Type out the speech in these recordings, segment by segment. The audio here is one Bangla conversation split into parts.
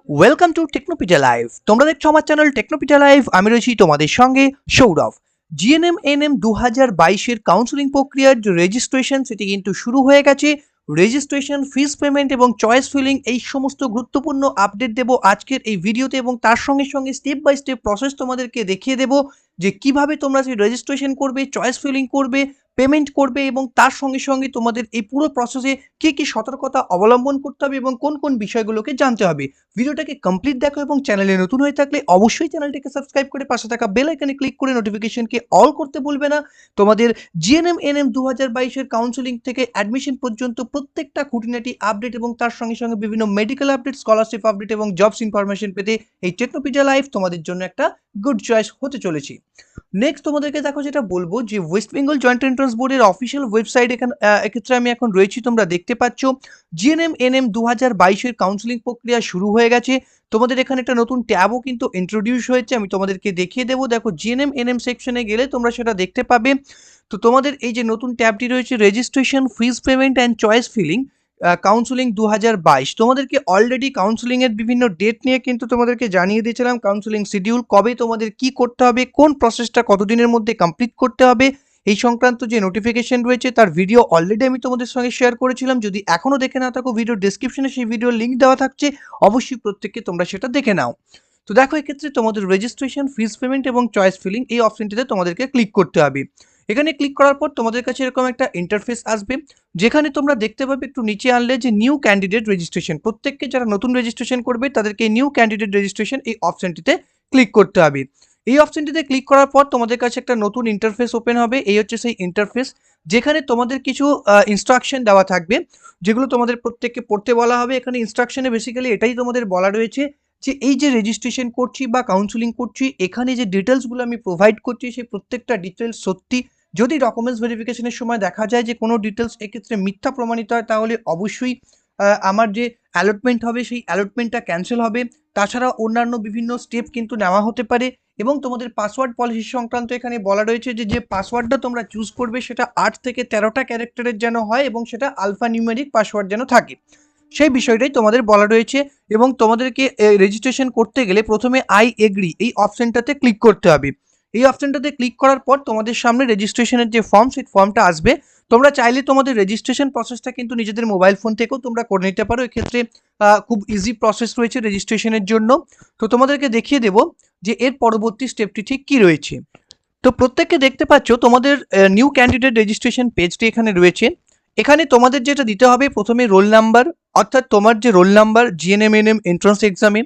Welcome to Technopedia live. তোমরা দেখছো আমার চ্যানেল টেকনোপিডিয়া লাইভ। আমি রয়েছি তোমাদের সঙ্গে সৌরভ। জিএনএম এনএম 2022-এর কাউন্সিলিং প্রক্রিয়ার যে রেজিস্ট্রেশন সেটি কিন্তু শুরু হয়ে গেছে। রেজিস্ট্রেশন, ফিস পেমেন্ট এবং চয়েস ফিলিং এই সমস্ত গুরুত্বপূর্ণ আপডেট দেব আজকের এই ভিডিওতে, এবং তার সঙ্গে সঙ্গে স্টেপ বাই স্টেপ প্রসেস তোমাদেরকে দেখিয়ে দেব যে কিভাবে তোমরা সেই রেজিস্ট্রেশন করবে, চয়েস ফিলিং করবে, পেমেন্ট করবে, এবং তার সঙ্গে সঙ্গে তোমাদের এই পুরো প্রসেসে কি কি সতর্কতা অবলম্বন করতে হবে এবং কোন কোন বিষয়গুলোকে জানতে হবে। ভিডিওটাকে কমপ্লিট দেখো এবং চ্যানেলে নতুন হয়ে থাকলে অবশ্যই চ্যানেলটিকে সাবস্ক্রাইব করে পাশে থাকা বেল আইকনে ক্লিক করে নোটিফিকেশনকে অল করতে ভুলবে না। তোমাদের জিএনএম এনএম 2022-এর কাউন্সিলিং থেকে অ্যাডমিশন পর্যন্ত প্রত্যেকটা খুঁটিনাটি আপডেট এবং তার সঙ্গে সঙ্গে বিভিন্ন মেডিকেল আপডেট, স্কলারশিপ আপডেট এবং জবস ইনফরমেশন পেতে এই টেকনোপিডিয়া লাইভ তোমাদের জন্য একটা গুড চয়েস হতে চলেছি। নেক্সট তোমাদেরকে দেখো যেটা বলবো যে ওয়েস্ট বেঙ্গল জয়েন্ট এন্ট্রান্স বোর্ডের অফিসিয়াল ওয়েবসাইট এখানে এক্ষেত্রে আমি এখন রয়েছি, তোমরা দেখতে পাচ্ছ জিএনএম এনএম 2022-এর কাউন্সিলিং প্রক্রিয়া শুরু হয়ে গেছে। তোমাদের এখানে একটা নতুন ট্যাবও কিন্তু ইন্ট্রোডিউস হয়েছে, আমি তোমাদেরকে দেখিয়ে দেবো। দেখো জিএনএম এনএম সেকশনে গেলে তোমরা সেটা দেখতে পাবে। তো তোমাদের এই যে নতুন ট্যাবটি রয়েছে registration, fees payment and choice filling counselling 2022, তোমাদেরকে অলরেডি কাউন্সিলিং এর বিভিন্ন ডেট নিয়ে কিন্তু তোমাদেরকে জানিয়ে দিয়েছিলাম। কাউন্সিলিং শিডিউল কবে তোমাদের কি করতে হবে, কোন প্রসেসটা কতদিনের মধ্যে কমপ্লিট করতে হবে, এই সংক্রান্ত যে নোটিফিকেশন রয়েছে তার ভিডিও অলরেডি আমি তোমাদের সঙ্গে শেয়ার করেছিলাম। যদি এখনো দেখে না থাকো, ভিডিও ডেসক্রিপশনে সেই ভিডিওর লিঙ্ক দেওয়া থাকছে, অবশ্যই প্রত্যেককে তোমরা সেটা দেখে নাও। তো দেখো এক্ষেত্রে তোমাদের রেজিস্ট্রেশন, ফিস পেমেন্ট এবং চয়েস ফিলিং এই অপশনটিতে তোমাদেরকে ক্লিক করতে হবে। এখানে ক্লিক করার পর তোমাদের কাছে এরকম একটা ইন্টারফেস আসবে, যেখানে তোমরা দেখতে পাবে একটু নিচে আনলে যে নিউ ক্যান্ডিডেট রেজিস্ট্রেশন। প্রত্যেককে যারা নতুন রেজিস্ট্রেশন করবে তাদেরকে নিউ ক্যান্ডিডেট রেজিস্ট্রেশন এই অপশনটিতে ক্লিক করতে হবে। এই অপশনটিতে ক্লিক করার পর তোমাদের কাছে একটা নতুন ইন্টারফেস ওপেন হবে। এই হচ্ছে সেই ইন্টারফেস, যেখানে তোমাদের কিছু ইনস্ট্রাকশন দেওয়া থাকবে, যেগুলো তোমাদের প্রত্যেককে পড়তে বলা হবে। এখানে ইনস্ট্রাকশনে বেসিক্যালি এটাই তোমাদের বলা রয়েছে যে এই যে রেজিস্ট্রেশন করছি বা কাউন্সিলিং করছি, এখানে যে ডিটেলসগুলো আমি প্রোভাইড করছি সেই প্রত্যেকটা ডিটেলস সত্যি। যদি ডকুমেন্টস ভেরিফিকেশনের সময় দেখা যায় যে কোনো ডিটেলস এক্ষেত্রে মিথ্যা প্রমাণিত হয়, তাহলে অবশ্যই আমার যে অ্যালটমেন্ট হবে সেই অ্যালটমেন্টটা ক্যান্সেল হবে। তাছাড়া অন্যান্য বিভিন্ন স্টেপ কিন্তু নেওয়া হতে পারে। এবং তোমাদের পাসওয়ার্ড পলিসি সংক্রান্ত এখানে বলা রয়েছে যে যে পাসওয়ার্ডটা তোমরা চুজ করবে সেটা 8 থেকে 13টা ক্যারেক্টারের যেন হয়, এবং সেটা আলফা নিউমেরিক পাসওয়ার্ড যেন থাকে, সেই বিষয়টাই তোমাদের বলা রয়েছে। এবং তোমাদেরকে রেজিস্ট্রেশন করতে গেলে প্রথমে আই এগ্রি এই অপশনটাতে ক্লিক করতে হবে। এই অপশনটাতে ক্লিক করার পর তোমাদের সামনে রেজিস্ট্রেশনের যে ফর্ম, সেই ফর্মটা আসবে। তোমরা চাইলে তোমাদের রেজিস্ট্রেশন প্রসেসটা কিন্তু নিজেদের মোবাইল ফোন থেকেও তোমরা করে নিতে পারো। এক্ষেত্রে খুব ইজি প্রসেস রয়েছে রেজিস্ট্রেশনের জন্য। তো তোমাদেরকে দেখিয়ে দেবো যে এর পরবর্তী স্টেপটি ঠিক কী রয়েছে। তো প্রত্যেককে দেখতে পাচ্ছ তোমাদের নিউ ক্যান্ডিডেট রেজিস্ট্রেশন পেজটি এখানে রয়েছে। এখানে তোমাদের যেটা দিতে হবে, প্রথমে রোল নাম্বার, অর্থাৎ তোমার যে roll number GNM NM entrance এক্সামে,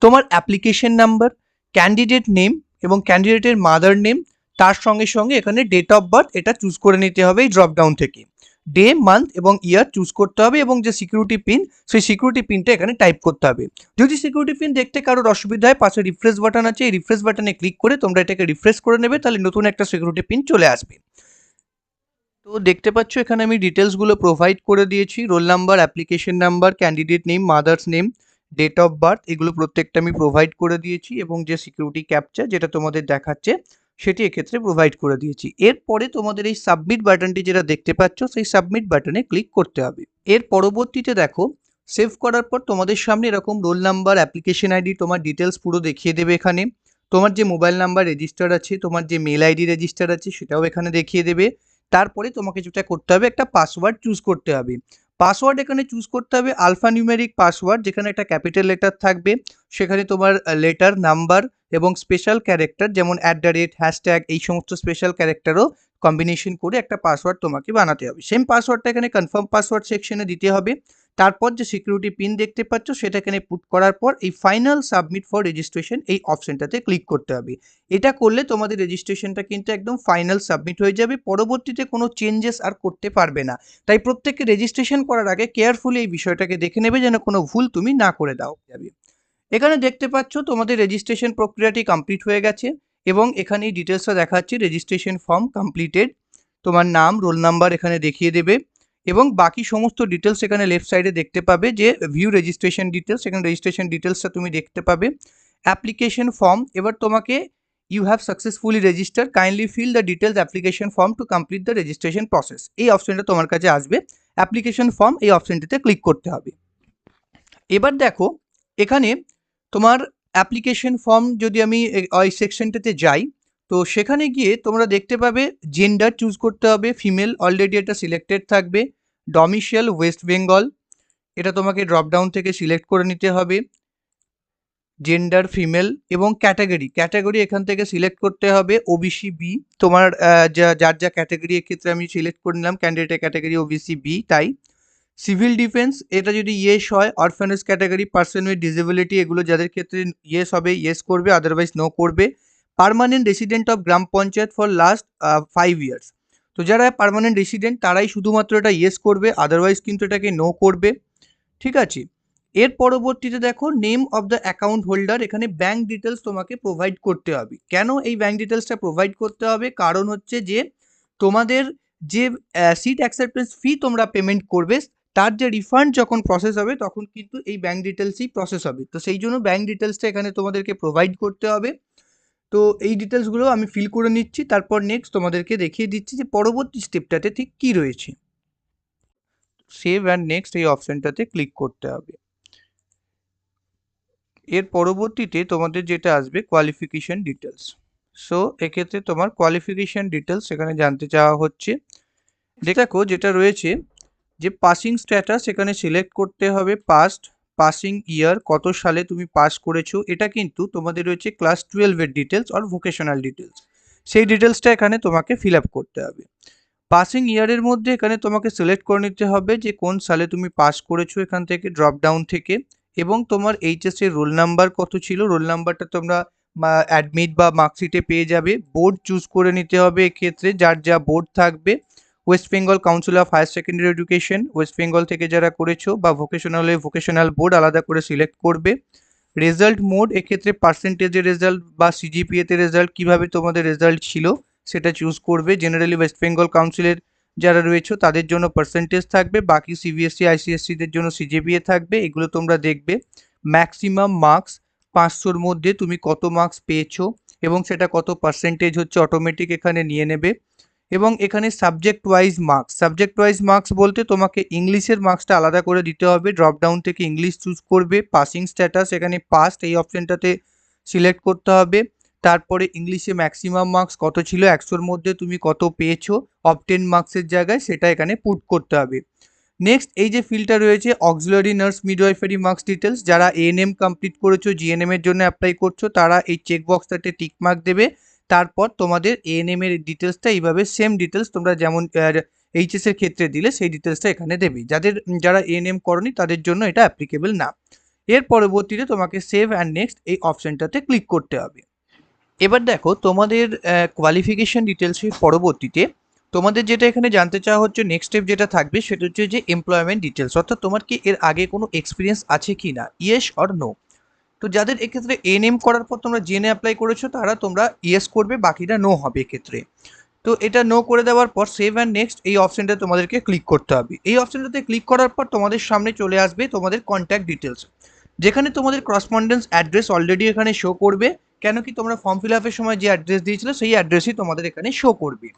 তোমার অ্যাপ্লিকেশন নাম্বার, ক্যান্ডিডেট নেম এবং ক্যান্ডিডেটের মাদার নেম, তার সঙ্গে সঙ্গে এখানে ডেট অফ বার্থ এটা চুজ করে নিতে হবে এই ড্রপডাউন থেকে। ডে, মান্থ এবং ইয়ার চুজ করতে হবে, এবং যে সিকিউরিটি পিন সেই সিকিউরিটি পিনটা এখানে টাইপ করতে হবে। যদি সিকিউরিটি পিন দেখতে কারোর অসুবিধা হয়, পাশে রিফ্রেশ বাটন আছে, এই রিফ্রেশ বাটনে ক্লিক করে তোমরা এটাকে রিফ্রেশ করে নেবে, তাহলে নতুন একটা সিকিউরিটি পিন চলে আসবে। তো দেখতে পাচ্ছ এখানে আমি ডিটেলসগুলো প্রোভাইড করে দিয়েছি, roll number, application number, candidate name, mother's name, date of birth, এগুলো প্রত্যেকটা আমি প্রোভাইড করে দিয়েছি, এবং যে সিকিউরিটি ক্যাপচা যেটা তোমাদের দেখাচ্ছে সেটি এক্ষেত্রে প্রোভাইড করে দিয়েছি। এরপরে তোমাদের এই সাবমিট বাটনটি যেটা দেখতে পাচ্ছ, সেই সাবমিট বাটনে ক্লিক করতে হবে। এর পরবর্তীতে দেখো সেভ করার পর তোমাদের সামনে এরকম রোল নাম্বার, অ্যাপ্লিকেশন আইডি, তোমার ডিটেলস পুরো দেখিয়ে দেবে এখানে। তোমার যে মোবাইল নাম্বার রেজিস্টার আছে, তোমার যে মেল আইডি রেজিস্টার আছে সেটাও এখানে দেখিয়ে দেবে। তারপরে তোমাকে যেটা করতে হবে, একটা পাসওয়ার্ড চুজ করতে হবে। পাসওয়ার্ড এখানে চুজ করতে হবে আলফা নিউমেরিক পাসওয়ার্ড, যেখানে একটা ক্যাপিটাল লেটার থাকবে, সেখানে তোমার লেটার, নাম্বার এবং স্পেশাল ক্যারেক্টার যেমন @, হ্যাশট্যাগ, এই সমস্ত স্পেশাল ক্যারেক্টারও কম্বিনেশন করে একটা পাসওয়ার্ড তোমাকে বানাতে হবে। সেম পাসওয়ার্ডটা এখানে কনফার্ম পাসওয়ার্ড সেকশনে দিতে হবে। তারপর যে সিকিউরিটি পিন দেখতে পাচ্ছ সেটা এখানে পুট করার পর এই ফাইনাল সাবমিট ফর রেজিস্ট্রেশন এই অপশনটাতে ক্লিক করতে হবে। এটা করলে তোমাদের রেজিস্ট্রেশনটা কিন্তু একদম ফাইনাল সাবমিট হয়ে যাবে, পরবর্তীতে কোনো চেঞ্জেস আর করতে পারবে না। তাই প্রত্যেককে রেজিস্ট্রেশন করার আগে কেয়ারফুলি এই বিষয়টাকে দেখে নেবে যেন কোনো ভুল তুমি না করে দাও যাবে। এখানে দেখতে পাচ্ছ তোমাদের রেজিস্ট্রেশন প্রক্রিয়াটি কমপ্লিট হয়ে গেছে, এবং এখানে এই ডিটেলসটা দেখাচ্ছে রেজিস্ট্রেশন ফর্ম কমপ্লিটেড। তোমার নাম, রোল নাম্বার এখানে দেখিয়ে দেবে, এবং বাকি সমস্ত ডিটেলস এখানে লেফট সাইডে দেখতে পাবে যে ভিউ রেজিস্ট্রেশন ডিটেলস, এখানে রেজিস্ট্রেশন ডিটেলসটা তুমি দেখতে পাবে। অ্যাপ্লিকেশন ফর্ম, এবার তোমাকে you have successfully register, kindly fill the details application form to complete the registration process, এই অপশনটা তোমার কাছে আসবে। অ্যাপ্লিকেশন ফর্ম এই অপশনটিতে ক্লিক করতে হবে। এবার দেখো এখানে তোমার অ্যাপ্লিকেশন ফর্ম যদি আমি ওই সেকশনটাতে যাই, তো সেখানে গিয়ে তোমরা দেখতে পাবে জেন্ডার চুজ করতে হবে, ফিমেল অলরেডি এটা সিলেক্টেড থাকবে, ডমিসাইল ওয়েস্ট বেঙ্গল এটা তোমাকে ড্রপ ডাউন থেকে সিলেক্ট করে নিতে হবে, জেন্ডার ফিমেল এবং ক্যাটাগরি এখান থেকে সিলেক্ট করতে হবে ওবিসি বি, তোমার যার যা ক্যাটাগরি এক্ষেত্রে আমি সিলেক্ট করে নিলাম ক্যান্ডিডেটের ক্যাটাগরি ওবিসি বি, তাই সিভিল ডিফেন্স এটা যদি ইয়েস হয়, orphanage category, person with disability এগুলো যাদের ক্ষেত্রে ইয়েস হবে ইয়েস করবে, আদারওয়াইজ নো করবে। Permanent resident of gram panchayat for last 5 years, তো যারা পার্মানেন্ট রেসিডেন্ট তারাই শুধুমাত্র এটা ইয়েস করবে, আদারওয়াইজ কিন্তু এটাকে নো করবে। ঠিক আছে, এর পরবর্তীতে দেখো name of the account holder, এখানে ব্যাঙ্ক ডিটেলস তোমাকে প্রোভাইড করতে হবে। কেন এই ব্যাঙ্ক ডিটেলসটা প্রোভাইড করতে হবে? কারণ হচ্ছে যে তোমাদের যে সিট অ্যাকসেপ্টেন্স ফি তোমরা পেমেন্ট করবে তার যে রিফান্ড যখন প্রসেস হবে তখন কিন্তু এই ব্যাঙ্ক ডিটেলসই প্রসেস হবে, তো সেই জন্য ব্যাঙ্ক ডিটেলসটা এখানে তোমাদেরকে প্রোভাইড করতে হবে। তো এই ডিটেলসগুলো আমি ফিল করে নিচ্ছি, তারপর নেক্সট তোমাদেরকে দেখিয়ে দিচ্ছি যে পরবর্তী স্টেপটাতে ঠিক কী রয়েছে। সেভ অ্যান্ড নেক্সট এই অপশানটাতে ক্লিক করতে হবে। এর পরবর্তীতে তোমাদের যেটা আসবে কোয়ালিফিকেশন ডিটেলস, সো এক্ষেত্রে তোমার কোয়ালিফিকেশন ডিটেলস এখানে জানতে চাওয়া হচ্ছে। দেখো যেটা রয়েছে যে পাসিং স্ট্যাটাস এখানে সিলেক্ট করতে হবে, পাসিং ইয়ার কত সালে তুমি পাস করেছো, এটা কিন্তু তোমাদের রয়েছে ক্লাস 12-এর ডিটেলস আর ভোকেশনাল ডিটেলস, সেই ডিটেলসটা এখানে তোমাকে ফিল আপ করতে হবে। পাসিং ইয়ারের মধ্যে এখানে তোমাকে সিলেক্ট করে নিতে হবে যে কোন সালে তুমি পাস করেছো এখান থেকে ড্রপ ডাউন থেকে, এবং তোমার এইচএসের রোল নাম্বার কত ছিল, রোল নাম্বারটা তোমরা অ্যাডমিট বা মার্কশিটে পেয়ে যাবে। বোর্ড চুজ করে নিতে হবে এক্ষেত্রে, যার যা বোর্ড থাকবে, West Bengal council of higher secondary education West Bengal থেকে যারা করেছো, বা ভোকেশনাল বোর্ড আলাদা করে সিলেক্ট করবে। রেজাল্ট মোড এক্ষেত্রে পার্সেন্টেজের রেজাল্ট বা সিজিপিএতে রেজাল্ট, কীভাবে তোমাদের রেজাল্ট ছিল সেটা চুজ করবে। জেনারেলি ওয়েস্ট বেঙ্গল কাউন্সিলের যারা রয়েছে তাদের জন্য পার্সেন্টেজ থাকবে, বাকি সিবিএসসি আইসিএসসিদের জন্য সিজিপিএ থাকবে, এগুলো তোমরা দেখবে। ম্যাক্সিমাম মার্কস 500-র মধ্যে তুমি কত মার্কস পেয়েছো এবং সেটা কত পার্সেন্টেজ হচ্ছে অটোমেটিক এখানে নিয়ে নেবে। এবং এখানে সাবজেক্ট ওয়াইজ মার্কস বলতে তোমাকে ইংলিশের মার্কসটা আলাদা করে দিতে হবে, ড্রপ ডাউন থেকে ইংলিশ চুজ করবে। পাসিং স্ট্যাটাস এখানে পাস্ট এই অপশানটাতে সিলেক্ট করতে হবে, তারপরে ইংলিশে ম্যাক্সিমাম মার্কস কত ছিল, 100-র মধ্যে তুমি কত পেয়েছো অবটেন মার্কসের জায়গায়, সেটা এখানে পুট করতে হবে। নেক্সট এই যে ফিল্ডটা রয়েছে auxiliary nurse midwifery marks details, যারা এএনএম কমপ্লিট করেছো জিএনএম এর জন্য অ্যাপ্লাই করছো তারা এই চেকবক্সটাতে টিক মার্ক দেবে। তারপর তোমাদের এএনএম এর ডিটেলসটা এইভাবে সেম ডিটেলস তোমরা যেমন এইচএস এর ক্ষেত্রে দিলে সেই ডিটেলসটা এখানে দেবে। যারা এএনএম করনি তাদের জন্য এটা অ্যাপ্লিকেবল না। এর পরবর্তীতে তোমাকে সেভ অ্যান্ড নেক্সট এই অপশানটাতে ক্লিক করতে হবে। এবার দেখো তোমাদের কোয়ালিফিকেশন ডিটেলসের পরবর্তীতে তোমাদের যেটা এখানে জানতে চাওয়া হচ্ছে নেক্সট স্টেপ যেটা থাকবে সেটা হচ্ছে যে এমপ্লয়মেন্ট ডিটেলস, অর্থাৎ তোমার কি এর আগে কোনো এক্সপিরিয়েন্স আছে কি না, ইয়েস অর নো। তো যাদের এক্ষেত্রে এএনএম করার পর তোমরা জিএনএ অ্যাপ্লাই করেছো তারা তোমরা ইয়েস করবে, বাকিটা নো হবে এক্ষেত্রে। তো এটা নো করে দেওয়ার পর সেভ অ্যান্ড নেক্সট এই অপশানটা তোমাদেরকে ক্লিক করতে হবে। এই অপশানটাতে ক্লিক করার পর তোমাদের সামনে চলে আসবে তোমাদের কন্ট্যাক্ট ডিটেলস, যেখানে তোমাদের করসপন্ডেন্স অ্যাড্রেস অলরেডি এখানে শো করবে, কেন কি তোমরা ফর্ম ফিল আপের সময় যে অ্যাড্রেস দিয়েছিলে সেই অ্যাড্রেসই তোমাদের এখানে শো করবে।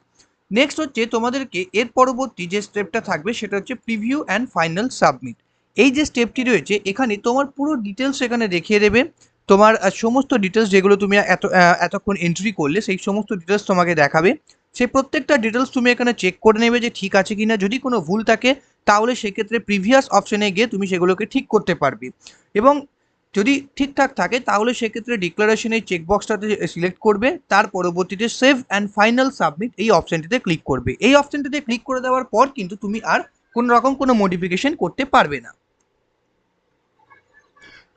নেক্সট হচ্ছে তোমাদেরকে এর পরবর্তী যে স্টেপটা থাকবে সেটা হচ্ছে প্রিভিউ অ্যান্ড ফাইনাল সাবমিট। এই যে স্টেপটি রয়েছে এখানে তোমার পুরো ডিটেলস এখানে দেখিয়ে দেবে, তোমার সমস্ত ডিটেলস যেগুলো তুমি এতক্ষণ এন্ট্রি করলে সেই সমস্ত ডিটেলস তোমাকে দেখাবে। সেই প্রত্যেকটা ডিটেলস তুমি এখানে চেক করে নেবে যে ঠিক আছে কিনা, যদি কোনো ভুল থাকে তাহলে সেক্ষেত্রে প্রিভিয়াস অপশনে গিয়ে তুমি সেগুলোকে ঠিক করতে পারবে, এবং যদি ঠিকঠাক থাকে তাহলে সেক্ষেত্রে ডিক্লারেশনের চেকবক্সটাতে সিলেক্ট করবে, তার পরবর্তীতে সেভ অ্যান্ড ফাইনাল সাবমিট এই অপশানটিতে ক্লিক করবে। এই অপশানটিতে ক্লিক করে দেওয়ার পর কিন্তু তুমি আর কোনো রকম কোনো মডিফিকেশন করতে পারবে না।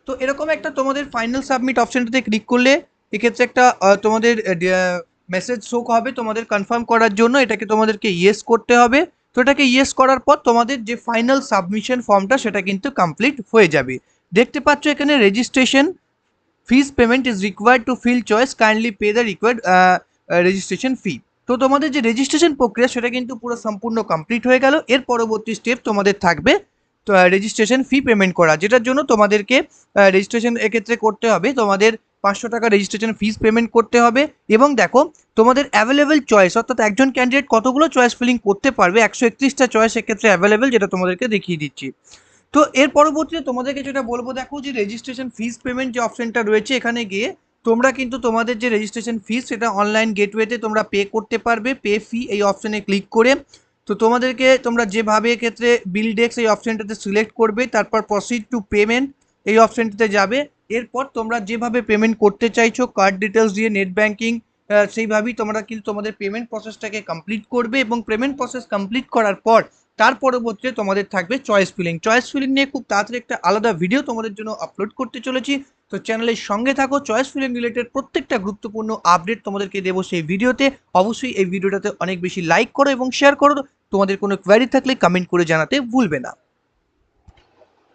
তো এরকম একটা তোমাদের ফাইনাল সাবমিট অপশানটাতে ক্লিক করলে এক্ষেত্রে একটা তোমাদের মেসেজ শো হবে তোমাদের কনফার্ম করার জন্য, এটাকে তোমাদেরকে ইয়েস করতে হবে। তো এটাকে ইয়েস করার পর তোমাদের যে ফাইনাল সাবমিশন ফর্মটা সেটা কিন্তু কমপ্লিট হয়ে যাবে। দেখতে পাচ্ছ এখানে registration fees payment is required to fill choice, kindly pay the required registration fee. তো তোমাদের যে রেজিস্ট্রেশন প্রক্রিয়া সেটা কিন্তু পুরো সম্পূর্ণ কমপ্লিট হয়ে গেল। এর পরবর্তী স্টেপ তোমাদের থাকবে তো রেজিস্ট্রেশন ফি পেমেন্ট করা, যেটার জন্য তোমাদেরকে রেজিস্ট্রেশন এক্ষেত্রে করতে হবে, তোমাদের 500 টাকা রেজিস্ট্রেশন ফিস পেমেন্ট করতে হবে। এবং দেখো তোমাদের অ্যাভেলেবেল চয়েস, অর্থাৎ একজন ক্যান্ডিডেট কতগুলো চয়েস ফিলিং করতে পারবে, 131টা চয়েস এক্ষেত্রে অ্যাভেলেবেল, যেটা তোমাদেরকে দেখিয়ে দিচ্ছি। তো এর পরবর্তীতে তোমাদেরকে যেটা বলবো, দেখো যে রেজিস্ট্রেশন ফিস পেমেন্ট যে অপশনটা রয়েছে, এখানে গিয়ে তোমরা কিন্তু তোমাদের যে রেজিস্ট্রেশন ফিস সেটা অনলাইন গেটওয়েতে তোমরা পে করতে পারবে, পে ফি এই অপশনে ক্লিক করে। তো তোমাদেরকে তোমরা যেভাবে ক্ষেত্রে বিল ডেস্ক এই অপশনটাতে সিলেক্ট করবে, তারপর প্রসিড টু পেমেন্ট এই অপশনটাতে যাবে। এরপর তোমরা যেভাবে পেমেন্ট করতে চাইছো কার্ড ডিটেলস দিয়ে, নেট ব্যাঙ্কিং, সেইভাবেই তোমরা কিন্তু তোমাদের পেমেন্ট প্রসেসটাকে কমপ্লিট করবে। এবং পেমেন্ট প্রসেস কমপ্লিট করার পর তার পরবর্তীতে তোমাদের থাকবে চয়েস ফিলিং। চয়েস ফিলিং নিয়ে খুব তাড়াতাড়ি একটা আলাদা ভিডিও তোমাদের জন্য আপলোড করতে চলেছি। তো চ্যানেলের সঙ্গে থাকো, চয়েস ফিলিং রিলেটেড প্রত্যেকটা গুরুত্বপূর্ণ আপডেট তোমাদেরকে দেবো সেই ভিডিওতে। অবশ্যই এই ভিডিওটাতে অনেক বেশি লাইক করো এবং শেয়ার করো। তোমাদের কোনো কোয়ারি থাকলে কমেন্ট করে জানাতে ভুলবে না।